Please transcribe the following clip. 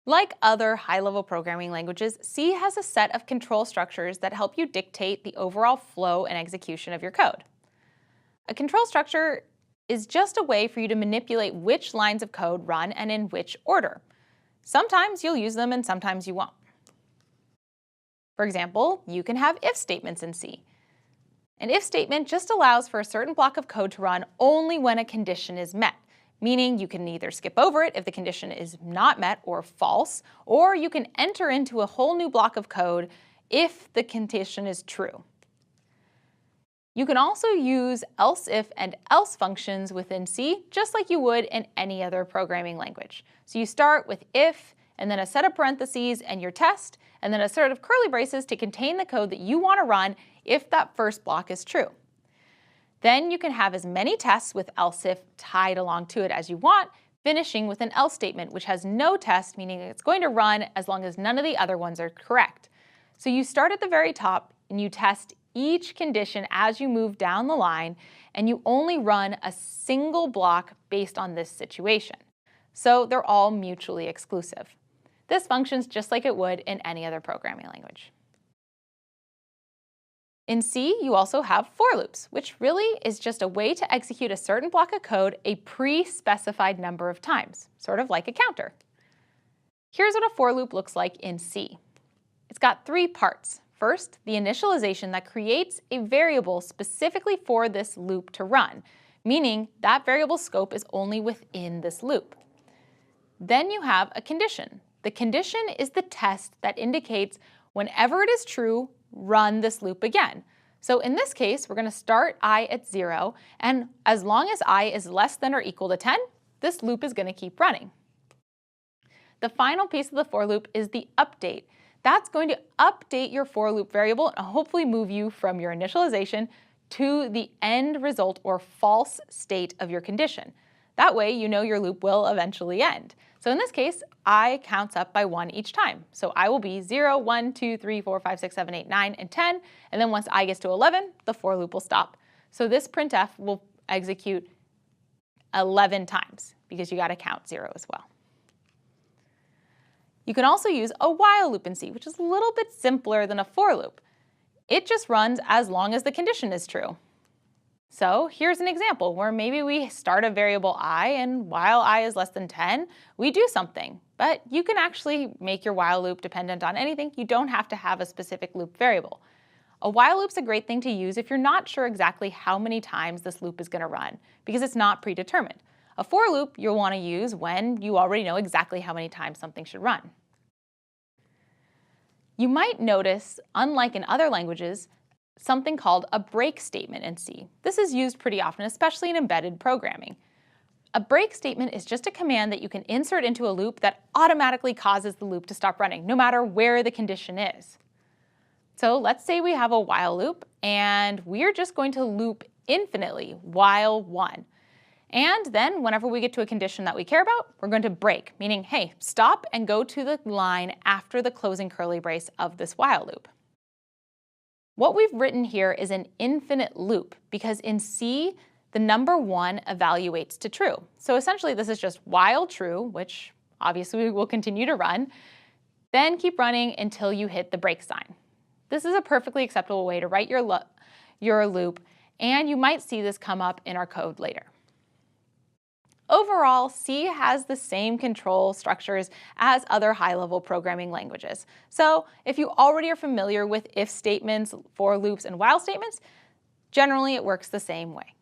Like other high-level programming languages, C has a set of control structures that help you dictate the overall flow and execution of your code. A control structure is just a way for you to manipulate which lines of code run and in which order. Sometimes you'll use them and sometimes you won't. For example, you can have if statements in C. An if statement just allows for a certain block of code to run only when a condition is met, meaning you can either skip over it if the condition is not met or false, or you can enter into a whole new block of code if the condition is true. You can also use else if and else functions within C, just like you would in any other programming language. So you start with if, and then a set of parentheses and your test, and then a set of curly braces to contain the code that you want to run if that first block is true. Then you can have as many tests with else if tied along to it as you want, finishing with an else statement, which has no test, meaning it's going to run as long as none of the other ones are correct. So you start at the very top and you test each condition as you move down the line, and you only run a single block based on this situation. So they're all mutually exclusive. This functions just like it would in any other programming language. In C, you also have for loops, which really is just a way to execute a certain block of code a pre-specified number of times, sort of like a counter. Here's what a for loop looks like in C. It's got three parts. First, the initialization that creates a variable specifically for this loop to run, meaning that variable scope is only within this loop. Then you have a condition. The condition is the test that indicates whenever it is true, run this loop again. So in this case, we're going to start I at 0, and as long as I is less than or equal to 10, this loop is going to keep running. The final piece of the for loop is the update. That's going to update your for loop variable and hopefully move you from your initialization to the end result or false state of your condition. That way you know your loop will eventually end. So in this case, I counts up by 1 each time. So I will be 0, 1, 2, 3, 4, 5, 6, 7, 8, 9, and 10. And then once I gets to 11, the for loop will stop. So this printf will execute 11 times because you got to count 0 as well. You can also use a while loop in C, which is a little bit simpler than a for loop. It just runs as long as the condition is true. So here's an example where maybe we start a variable I, and while I is less than 10, we do something. But you can actually make your while loop dependent on anything. You don't have to have a specific loop variable. A while loop's a great thing to use if you're not sure exactly how many times this loop is going to run, because it's not predetermined. A for loop you'll want to use when you already know exactly how many times something should run. You might notice, unlike in other languages, something called a break statement in C. This is used pretty often, especially in embedded programming. A break statement is just a command that you can insert into a loop that automatically causes the loop to stop running, no matter where the condition is. So let's say we have a while loop, and we're just going to loop infinitely while 1. And then whenever we get to a condition that we care about, we're going to break, meaning, hey, stop and go to the line after the closing curly brace of this while loop. What we've written here is an infinite loop because in C, the number 1 evaluates to true. So essentially this is just while true, which obviously will continue to run, then keep running until you hit the break sign. This is a perfectly acceptable way to write your loop, and you might see this come up in our code later. Overall, C has the same control structures as other high-level programming languages. So if you already are familiar with if statements, for loops, and while statements, generally it works the same way.